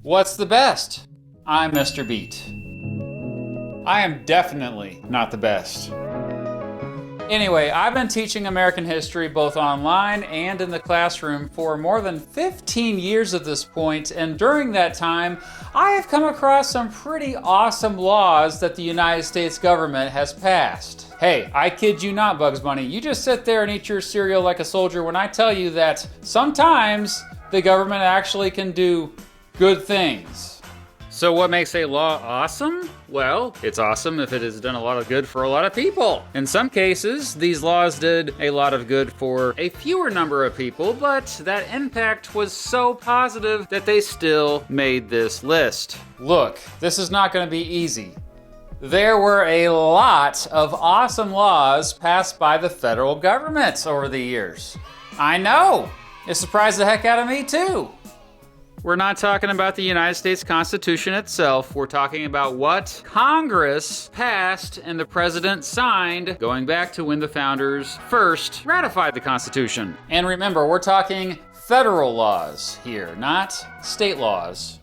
What's the best? I'm Mr. Beat. I am definitely not the best. Anyway, I've been teaching American history both online and in the classroom for more than 15 years at this point, and during that time, I have come across some pretty awesome laws that the United States government has passed. Hey, I kid you not, Bugs Bunny. You just sit there and eat your cereal like a soldier when I tell you that sometimes the government actually can do good things. So what makes a law awesome? Well, it's awesome if it has done a lot of good for a lot of people. In some cases, these laws did a lot of good for a fewer number of people, but that impact was so positive that they still made this list. Look, this is not going to be easy. There were a lot of awesome laws passed by the federal government over the years. I know! It surprised the heck out of me too. We're not talking about the United States Constitution itself. We're talking about what Congress passed and the president signed, going back to when the founders first ratified the Constitution. And remember, we're talking federal laws here, not state laws.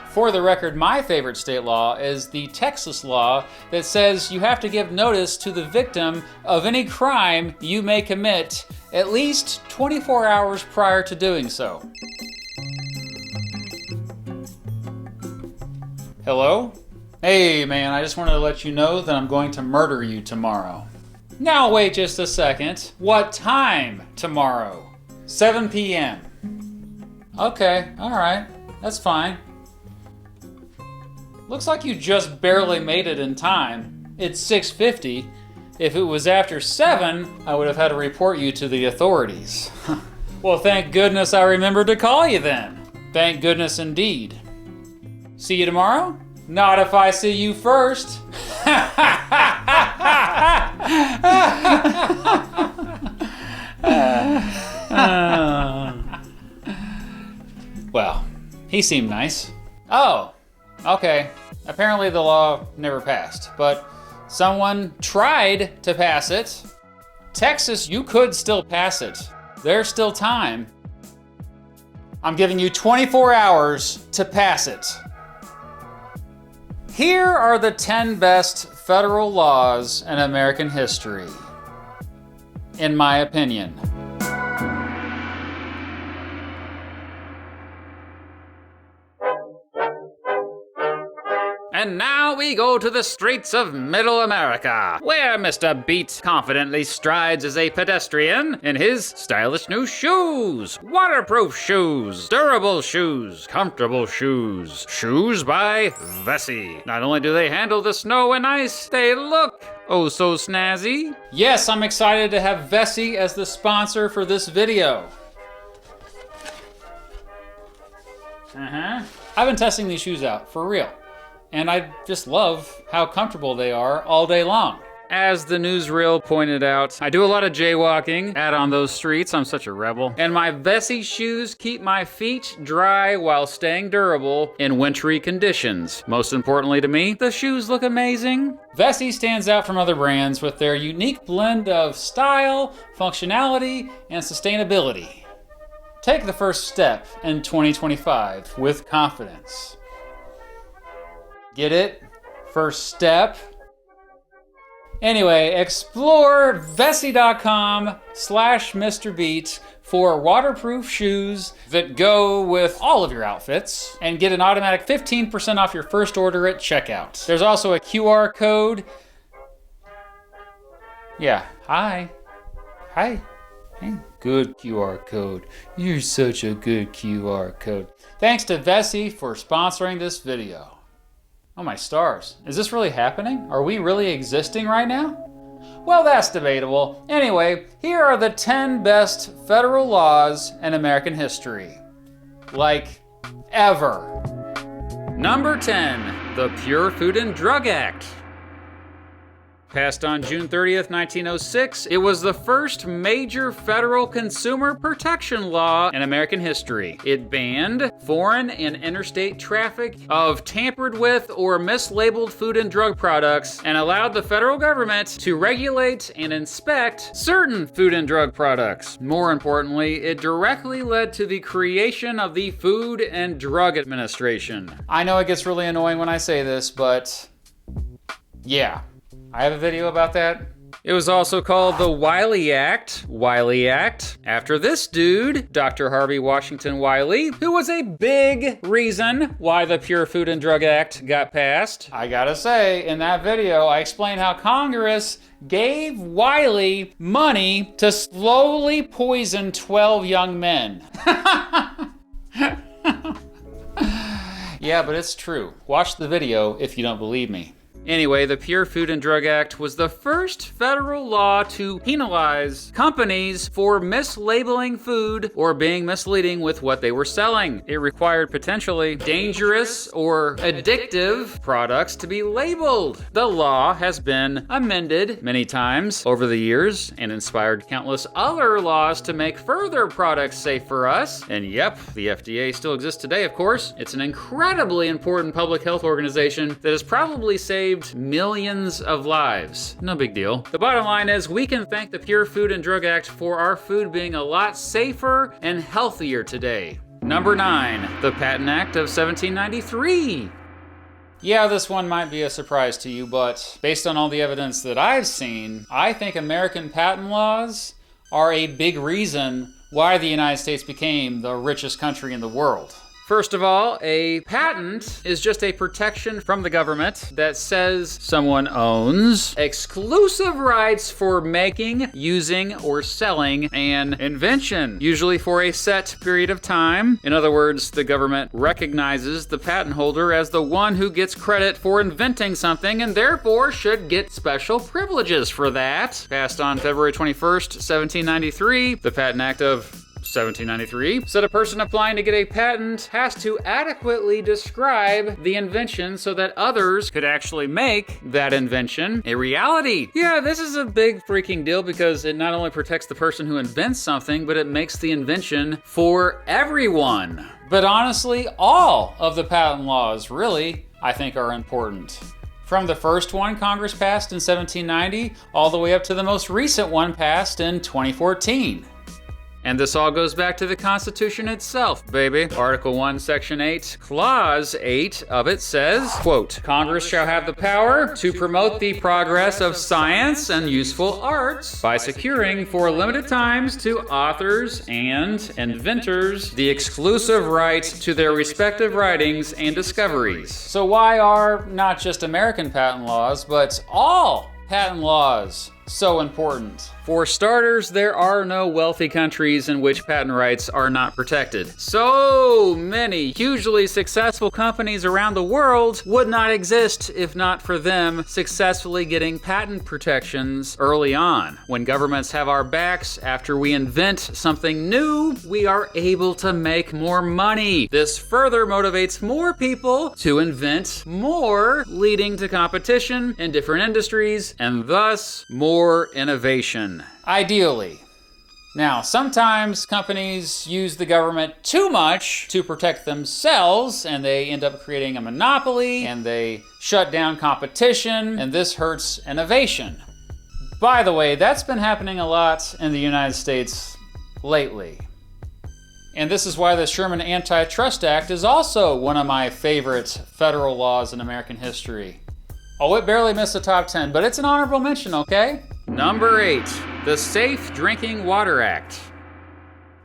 For the record, my favorite state law is the Texas law that says you have to give notice to the victim of any crime you may commit at least 24 hours prior to doing so. Hello? Hey man, I just wanted to let you know that I'm going to murder you tomorrow. Now wait just a second. What time tomorrow? 7 p.m. Okay, alright, that's fine. Looks like you just barely made it in time. It's 6:50. If it was after 7, I would have had to report you to the authorities. Well, thank goodness I remembered to call you then. Thank goodness indeed. See you tomorrow? Not if I see you first. Well, he seemed nice. Oh, okay. Apparently the law never passed, but someone tried to pass it. Texas, you could still pass it. There's still time. I'm giving you 24 hours to pass it. Here are the 10 best federal laws in American history, in my opinion. And now we go to the streets of Middle America, where Mr. Beat confidently strides as a pedestrian in his stylish new shoes. Waterproof shoes, durable shoes, comfortable shoes. Shoes by Vessi. Not only do they handle the snow and ice, they look oh so snazzy. Yes, I'm excited to have Vessi as the sponsor for this video. I've been testing these shoes out, for real. And I just love how comfortable they are all day long. As the newsreel pointed out, I do a lot of jaywalking out on those streets. I'm such a rebel. And my Vessi shoes keep my feet dry while staying durable in wintry conditions. Most importantly to me, the shoes look amazing. Vessi stands out from other brands with their unique blend of style, functionality, and sustainability. Take the first step in 2025 with confidence. Get it? First step. Anyway, explore Vessi.com/MrBeat for waterproof shoes that go with all of your outfits and get an automatic 15% off your first order at checkout. There's also a QR code. Yeah, hi. Hey, good QR code. You're such a good QR code. Thanks to Vessi for sponsoring this video. Oh my stars, is this really happening? Are we really existing right now? Well, that's debatable. Anyway, here are the 10 best federal laws in American history. Like, ever. Number 10, the Pure Food and Drug Act. Passed on June 30th, 1906, it was the first major federal consumer protection law in American history. It banned foreign and interstate traffic of tampered with or mislabeled food and drug products and allowed the federal government to regulate and inspect certain food and drug products. More importantly, it directly led to the creation of the Food and Drug Administration. I know it gets really annoying when I say this, but yeah, I have a video about that. It was also called the Wiley Act, after this dude, Dr. Harvey Washington Wiley, who was a big reason why the Pure Food and Drug Act got passed. I gotta say, in that video, I explained how Congress gave Wiley money to slowly poison 12 young men. Yeah, but it's true. Watch the video if you don't believe me. Anyway, the Pure Food and Drug Act was the first federal law to penalize companies for mislabeling food or being misleading with what they were selling. It required potentially dangerous or addictive products to be labeled. The law has been amended many times over the years and inspired countless other laws to make further products safe for us. And yep, the FDA still exists today, of course. It's an incredibly important public health organization that has probably saved millions of lives. No big deal. The bottom line is we can thank the Pure Food and Drug Act for our food being a lot safer and healthier today. Number 9, the Patent Act of 1793. Yeah, this one might be a surprise to you, but based on all the evidence that I've seen, I think American patent laws are a big reason why the United States became the richest country in the world. First of all, a patent is just a protection from the government that says someone owns exclusive rights for making, using, or selling an invention, usually for a set period of time. In other words, the government recognizes the patent holder as the one who gets credit for inventing something and therefore should get special privileges for that. Passed on February 21st, 1793, the Patent Act of 1793 said a person applying to get a patent has to adequately describe the invention so that others could actually make that invention a reality. Yeah, this is a big freaking deal because it not only protects the person who invents something, but it makes the invention for everyone. But honestly, all of the patent laws really, I think, are important. From the first one Congress passed in 1790 all the way up to the most recent one passed in 2014. And this all goes back to the Constitution itself, baby. Article 1, Section 8, Clause 8 of it says, quote, Congress shall have the power to promote the progress of science and useful arts by securing for limited times to authors and inventors the exclusive right to their respective writings and discoveries. So why are not just American patent laws, but all patent laws so important? For starters, there are no wealthy countries in which patent rights are not protected. So many hugely successful companies around the world would not exist if not for them successfully getting patent protections early on. When governments have our backs after we invent something new, we are able to make more money. This further motivates more people to invent more, leading to competition in different industries and thus more innovation. Ideally. Now, sometimes companies use the government too much to protect themselves, and they end up creating a monopoly, and they shut down competition, and this hurts innovation. By the way, that's been happening a lot in the United States lately. And this is why the Sherman Antitrust Act is also one of my favorite federal laws in American history. Oh, it barely missed the top 10, but it's an honorable mention, okay? Number 8, the Safe Drinking Water Act.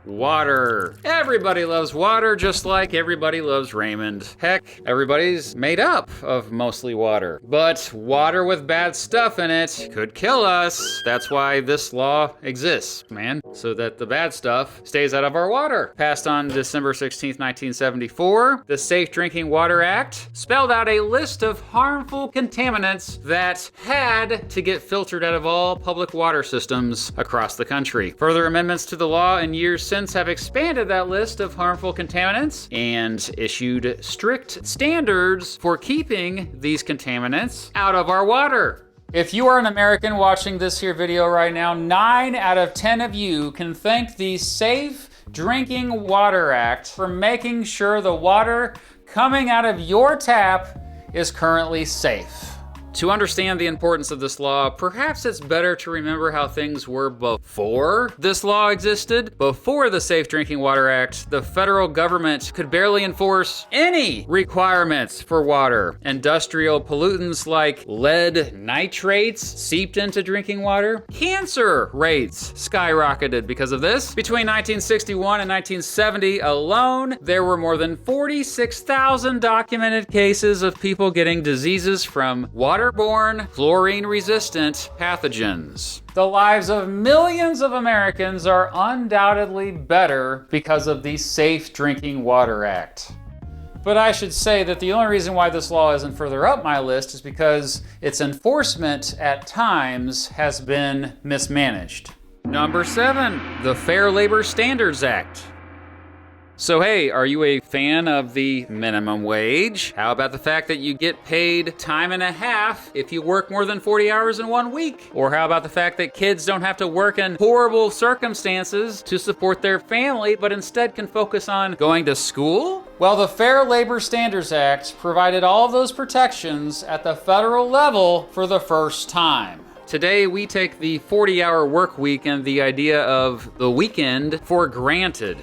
Water. Everybody loves water, just like everybody loves Raymond. Heck, everybody's made up of mostly water. But water with bad stuff in it could kill us. That's why this law exists, man. So that the bad stuff stays out of our water. Passed on December 16th, 1974, the Safe Drinking Water Act spelled out a list of harmful contaminants that had to get filtered out of all public water systems across the country. Further amendments to the law in years since have expanded that list of harmful contaminants and issued strict standards for keeping these contaminants out of our water. If you are an American watching this here video right now, 9 out of 10 of you can thank the Safe Drinking Water Act for making sure the water coming out of your tap is currently safe. To understand the importance of this law, perhaps it's better to remember how things were before this law existed. Before the Safe Drinking Water Act, the federal government could barely enforce any requirements for water. Industrial pollutants like lead nitrates seeped into drinking water. Cancer rates skyrocketed because of this. Between 1961 and 1970 alone, there were more than 46,000 documented cases of people getting diseases from waterborne, fluorine-resistant pathogens. The lives of millions of Americans are undoubtedly better because of the Safe Drinking Water Act. But I should say that the only reason why this law isn't further up my list is because its enforcement at times has been mismanaged. Number 7, the Fair Labor Standards Act. So hey, are you a fan of the minimum wage? How about the fact that you get paid time and a half if you work more than 40 hours in 1 week? Or how about the fact that kids don't have to work in horrible circumstances to support their family, but instead can focus on going to school? Well, the Fair Labor Standards Act provided all of those protections at the federal level for the first time. Today, we take the 40-hour work week and the idea of the weekend for granted.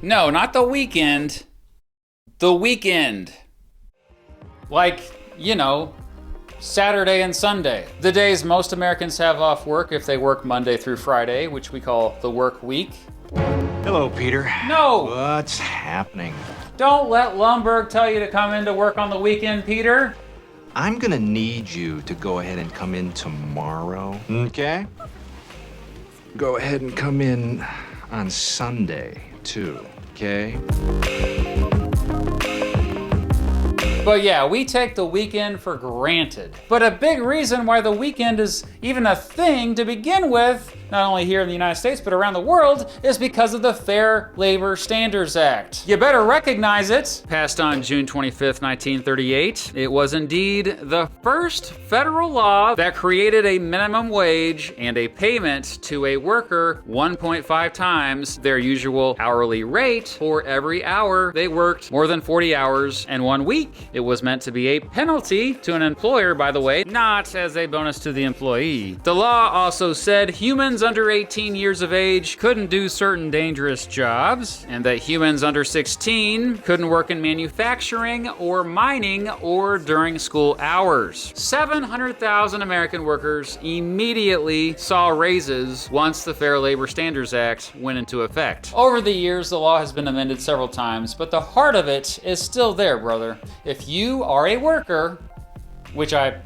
No, not the weekend. The weekend. Like, you know, Saturday and Sunday. The days most Americans have off work if they work Monday through Friday, which we call the work week. Hello, Peter. No! What's happening? Don't let Lumberg tell you to come into work on the weekend, Peter. I'm gonna need you to go ahead and come in tomorrow, okay? Go ahead and come in on Sunday, too, okay? But yeah, we take the weekend for granted. But a big reason why the weekend is even a thing to begin with, not only here in the United States, but around the world, is because of the Fair Labor Standards Act. You better recognize it. Passed on June 25th, 1938, it was indeed the first federal law that created a minimum wage and a payment to a worker 1.5 times their usual hourly rate for every hour they worked more than 40 hours in 1 week. It was meant to be a penalty to an employer, by the way, not as a bonus to the employee. The law also said humans under 18 years of age couldn't do certain dangerous jobs, and that humans under 16 couldn't work in manufacturing or mining or during school hours. 700,000 American workers immediately saw raises once the Fair Labor Standards Act went into effect. Over the years, the law has been amended several times, but the heart of it is still there, brother. If you are a worker, which I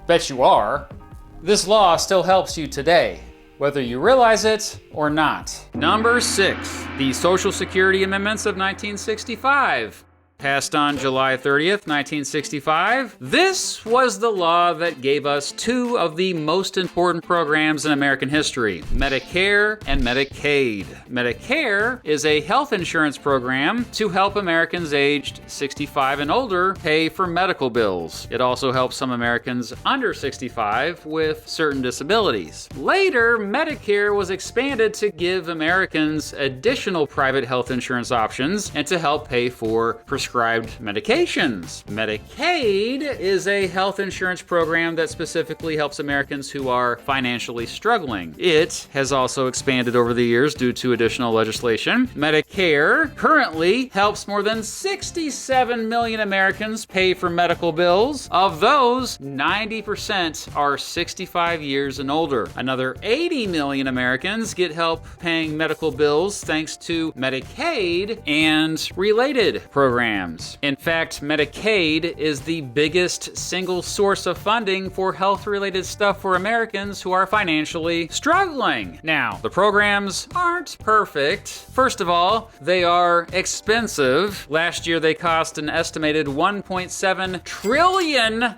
bet you are, this law still helps you today, whether you realize it or not. Number 6, the Social Security Amendments of 1965. Passed on July 30th, 1965. This was the law that gave us two of the most important programs in American history, Medicare and Medicaid. Medicare is a health insurance program to help Americans aged 65 and older pay for medical bills. It also helps some Americans under 65 with certain disabilities. Later, Medicare was expanded to give Americans additional private health insurance options and to help pay for prescribed medications. Medicaid is a health insurance program that specifically helps Americans who are financially struggling. It has also expanded over the years due to additional legislation. Medicare currently helps more than 67 million Americans pay for medical bills. Of those, 90% are 65 years and older. Another 80 million Americans get help paying medical bills thanks to Medicaid and related programs. In fact, Medicaid is the biggest single source of funding for health-related stuff for Americans who are financially struggling. Now, the programs aren't perfect. First of all, they are expensive. Last year, they cost an estimated $1.7 trillion.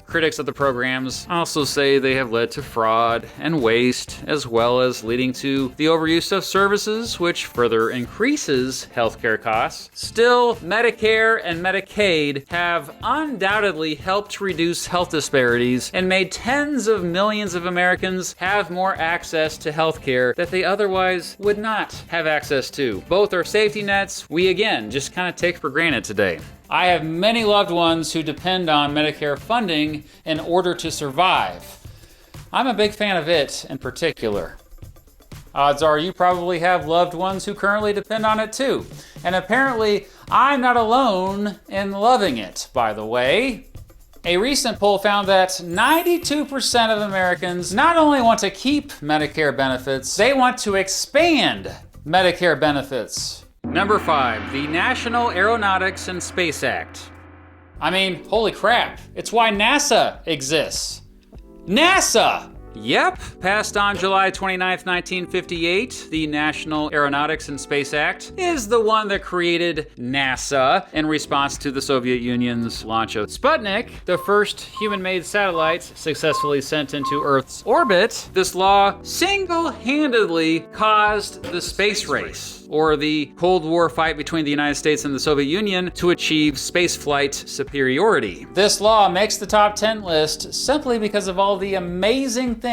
Critics of the programs also say they have led to fraud and waste, as well as leading to the overuse of services, which further increases healthcare costs. Still, While Medicare and Medicaid have undoubtedly helped reduce health disparities and made tens of millions of Americans have more access to health care that they otherwise would not have access to. Both are safety nets we, again, just kind of take for granted today. I have many loved ones who depend on Medicare funding in order to survive. I'm a big fan of it in particular. Odds are you probably have loved ones who currently depend on it too. And apparently, I'm not alone in loving it, by the way. A recent poll found that 92% of Americans not only want to keep Medicare benefits, they want to expand Medicare benefits. Number 5, the National Aeronautics and Space Act. I mean, holy crap, it's why NASA exists. NASA! Yep, passed on July 29th, 1958, the National Aeronautics and Space Act is the one that created NASA in response to the Soviet Union's launch of Sputnik, the first human-made satellite successfully sent into Earth's orbit. This law single-handedly caused the space race, or the Cold War fight between the United States and the Soviet Union to achieve spaceflight superiority. This law makes the top 10 list simply because of all the amazing things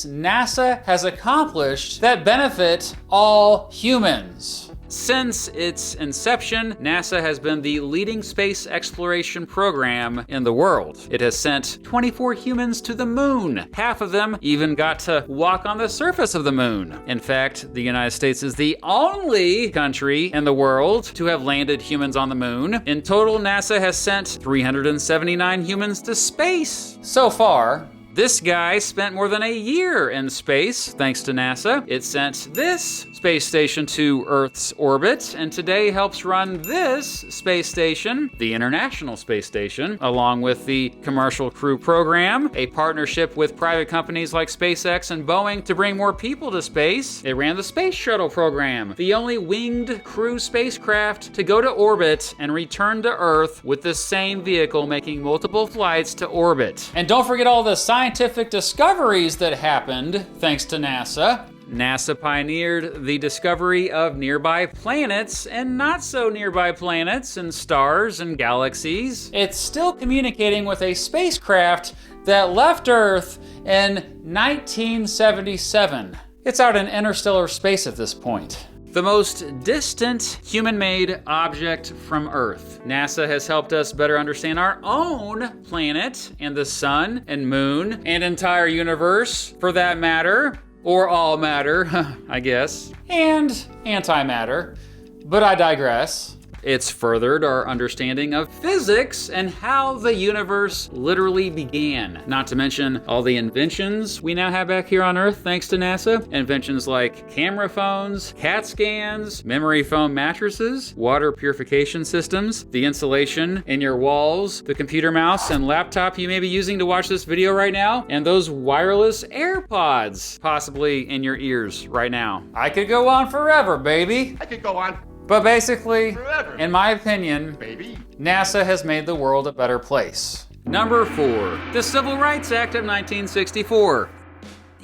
NASA has accomplished that benefit all humans. Since its inception, NASA has been the leading space exploration program in the world. It has sent 24 humans to the moon. Half of them even got to walk on the surface of the moon. In fact, the United States is the only country in the world to have landed humans on the moon. In total, NASA has sent 379 humans to space so far. This guy spent more than a year in space, thanks to NASA. It sent this space station to Earth's orbit, and today helps run this space station, the International Space Station, along with the Commercial Crew Program, a partnership with private companies like SpaceX and Boeing to bring more people to space. It ran the Space Shuttle program, the only winged crew spacecraft to go to orbit and return to Earth with the same vehicle, making multiple flights to orbit. And don't forget all the scientific discoveries that happened thanks to NASA. NASA pioneered the discovery of nearby planets and not so nearby planets and stars and galaxies. It's still communicating with a spacecraft that left Earth in 1977. It's out in interstellar space at this point. The most distant human-made object from Earth. NASA has helped us better understand our own planet and the sun and moon and entire universe, for that matter. Or all matter, I guess. And antimatter. But I digress. It's furthered our understanding of physics and how the universe literally began. Not to mention all the inventions we now have back here on Earth thanks to NASA. Inventions like camera phones, CAT scans, memory foam mattresses, water purification systems, the insulation in your walls, the computer mouse and laptop you may be using to watch this video right now, and those wireless AirPods possibly in your ears right now. I could go on forever, baby. I could go on. But basically, Forever. in my opinion, Baby. NASA has made the world a better place. Number 4, the Civil Rights Act of 1964.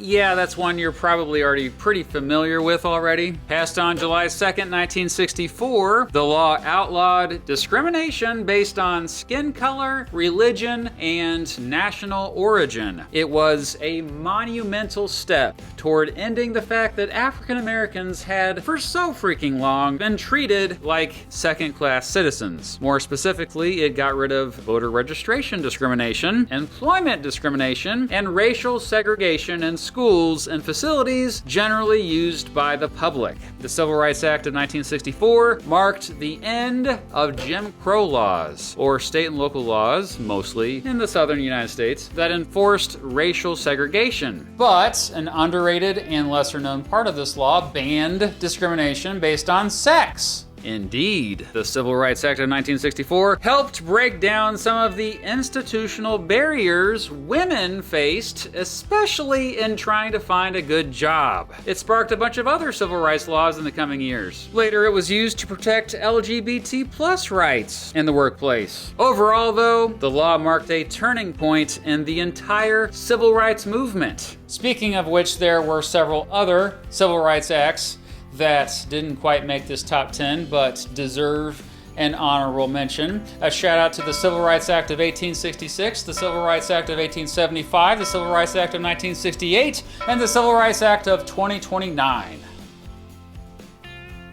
Yeah, that's one you're probably already pretty familiar with already. Passed on July 2nd, 1964, the law outlawed discrimination based on skin color, religion, and national origin. It was a monumental step toward ending the fact that African Americans had, for so freaking long, been treated like second-class citizens. More specifically, it got rid of voter registration discrimination, employment discrimination, and racial segregation in schools and facilities generally used by the public. The Civil Rights Act of 1964 marked the end of Jim Crow laws, or state and local laws, mostly in the southern United States, that enforced racial segregation. But an underrated and lesser-known part of this law banned discrimination based on sex. Indeed, the Civil Rights Act of 1964 helped break down some of the institutional barriers women faced, especially in trying to find a good job. It sparked a bunch of other civil rights laws in the coming years. Later, it was used to protect LGBT+ rights in the workplace. Overall, though, the law marked a turning point in the entire civil rights movement. Speaking of which, there were several other civil rights acts that didn't quite make this top 10 but deserve an honorable mention. A shout out to the Civil Rights Act of 1866, the Civil Rights Act of 1875, the Civil Rights Act of 1968, and the Civil Rights Act of 2029.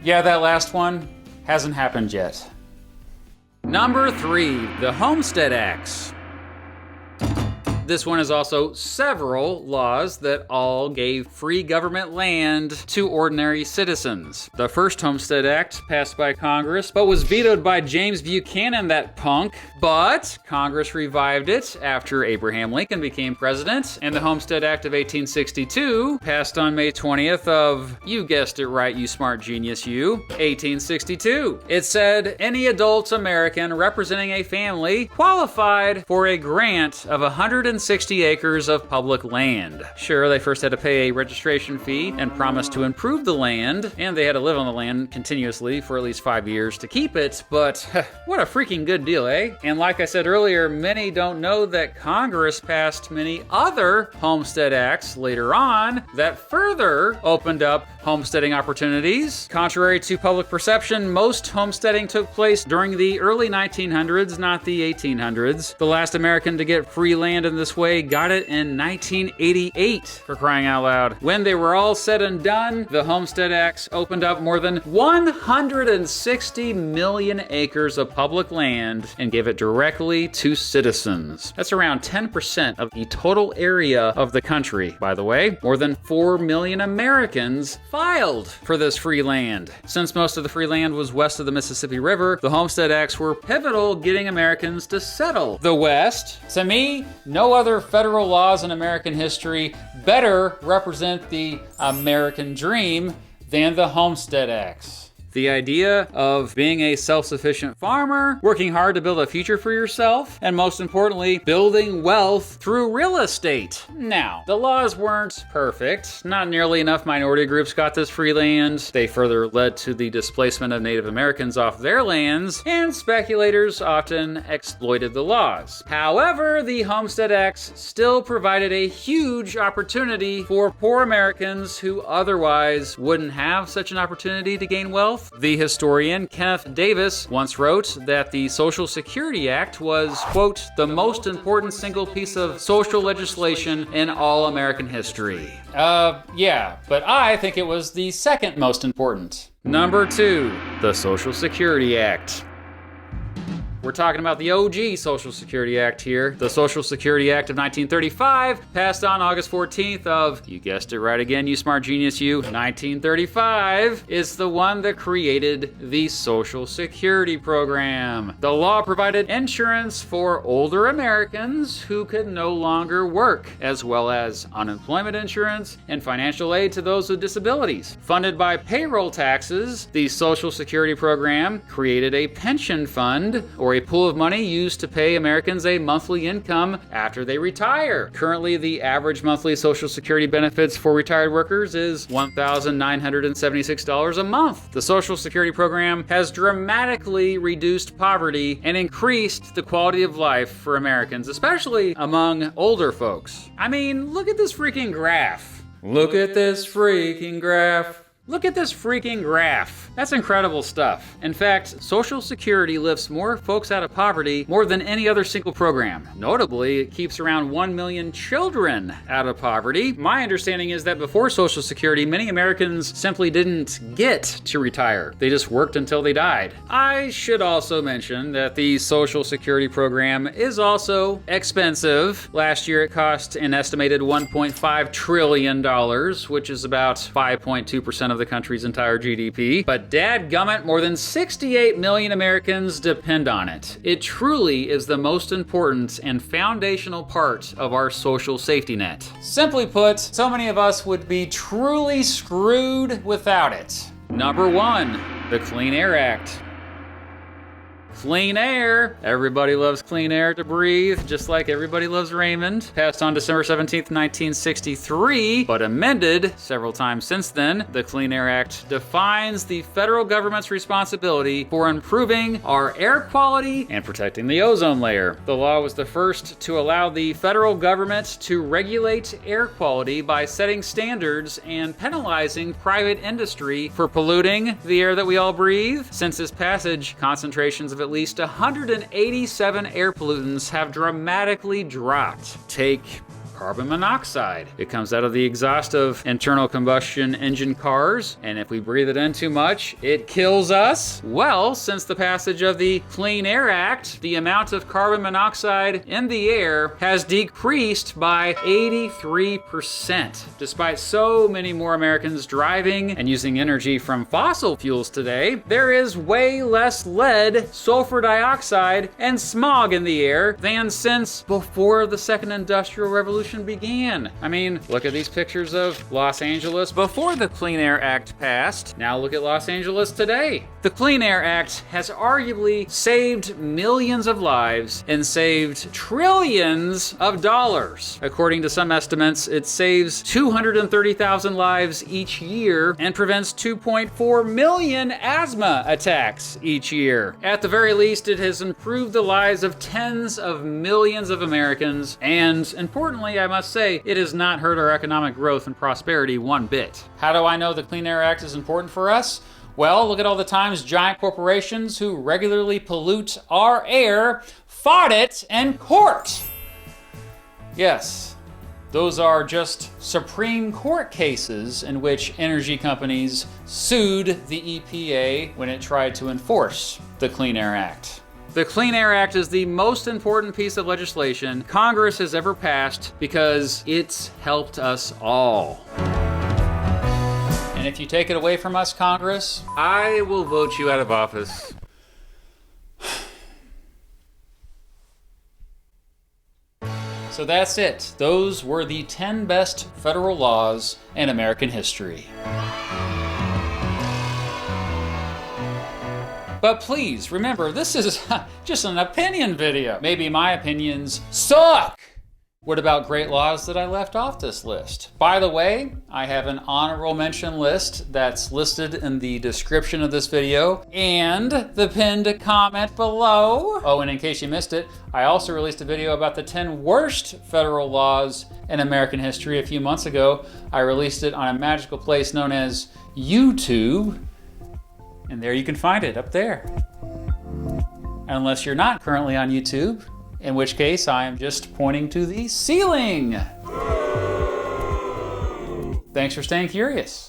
Yeah, that last one hasn't happened yet. Number 3, the Homestead Acts. This one is also several laws that all gave free government land to ordinary citizens. The first Homestead Act passed by Congress, but was vetoed by James Buchanan, that punk. But Congress revived it after Abraham Lincoln became president, and the Homestead Act of 1862 passed on May 20th of, you guessed it right, you smart genius, you, 1862. It said any adult American representing a family qualified for a grant of 160 acres of public land. Sure, they first had to pay a registration fee and promise to improve the land, and they had to live on the land continuously for at least 5 years to keep it, but what a freaking good deal, eh? And like I said earlier, many don't know that Congress passed many other Homestead Acts later on that further opened up homesteading opportunities. Contrary to public perception, most homesteading took place during the early 1900s, not the 1800s. The last American to get free land in this way got it in 1988, for crying out loud. When they were all said and done, the Homestead Acts opened up more than 160 million acres of public land and gave it directly to citizens. That's around 10% of the total area of the country, by the way. More than 4 million Americans filed for this free land. Since most of the free land was west of the Mississippi River, the Homestead Acts were pivotal getting Americans to settle the West. To me, no other federal laws in American history better represent the American dream than the Homestead Acts. The idea of being a self-sufficient farmer, working hard to build a future for yourself, and most importantly, building wealth through real estate. Now, the laws weren't perfect. Not nearly enough minority groups got this free land. They further led to the displacement of Native Americans off their lands, and speculators often exploited the laws. However, the Homestead Acts still provided a huge opportunity for poor Americans who otherwise wouldn't have such an opportunity to gain wealth. The historian Kenneth Davis once wrote that the Social Security Act was, quote, the most important single piece of social legislation in all American history. Yeah, but I think it was the second most important. Number 2, the Social Security Act. We're talking about the OG Social Security Act here. The Social Security Act of 1935 passed on August 14th of, you guessed it right again, you smart genius, you, 1935 is the one that created the Social Security program. The law provided insurance for older Americans who could no longer work, as well as unemployment insurance and financial aid to those with disabilities. Funded by payroll taxes, the Social Security program created a pension fund, or a pool of money used to pay Americans a monthly income after they retire. Currently, the average monthly Social Security benefits for retired workers is $1,976 a month. The Social Security program has dramatically reduced poverty and increased the quality of life for Americans, especially among older folks. I mean, look at this freaking graph. Look at this freaking graph. Look at this freaking graph. That's incredible stuff. In fact, Social Security lifts more folks out of poverty more than any other single program. Notably, it keeps around 1 million children out of poverty. My understanding is that before Social Security, many Americans simply didn't get to retire. They just worked until they died. I should also mention that the Social Security program is also expensive. Last year, it cost an estimated $1.5 trillion, which is about 5.2% of the country's entire GDP, but dadgummit, more than 68 million Americans depend on it. It truly is the most important and foundational part of our social safety net. Simply put, so many of us would be truly screwed without it. Number 1, the Clean Air Act. Clean air. Everybody loves clean air to breathe, just like everybody loves Raymond. Passed on December 17th, 1963, but amended several times since then. The Clean Air Act defines the federal government's responsibility for improving our air quality and protecting the ozone layer. The law was the first to allow the federal government to regulate air quality by setting standards and penalizing private industry for polluting the air that we all breathe. Since its passage, concentrations of at least 187 air pollutants have dramatically dropped. Take carbon monoxide. It comes out of the exhaust of internal combustion engine cars, and if we breathe it in too much, it kills us. Well, since the passage of the Clean Air Act, the amount of carbon monoxide in the air has decreased by 83%. Despite so many more Americans driving and using energy from fossil fuels today, there is way less lead, sulfur dioxide, and smog in the air than since before the Second Industrial Revolution began. I mean, look at these pictures of Los Angeles before the Clean Air Act passed. Now look at Los Angeles today. The Clean Air Act has arguably saved millions of lives and saved trillions of dollars. According to some estimates, it saves 230,000 lives each year and prevents 2.4 million asthma attacks each year. At the very least, it has improved the lives of tens of millions of Americans, and importantly, I must say, it has not hurt our economic growth and prosperity one bit. How do I know the Clean Air Act is important for us? Well, look at all the times giant corporations who regularly pollute our air fought it in court. Yes, those are just Supreme Court cases in which energy companies sued the EPA when it tried to enforce the Clean Air Act. The Clean Air Act is the most important piece of legislation Congress has ever passed because it's helped us all. And if you take it away from us, Congress, I will vote you out of office. So that's it. Those were the 10 best federal laws in American history. But please, remember, this is just an opinion video. Maybe my opinions suck. What about great laws that I left off this list? By the way, I have an honorable mention list that's listed in the description of this video and the pinned comment below. Oh, and in case you missed it, I also released a video about the 10 worst federal laws in American history a few months ago. I released it on a magical place known as YouTube. And there you can find it, up there. Unless you're not currently on YouTube, in which case I am just pointing to the ceiling. Thanks for staying curious.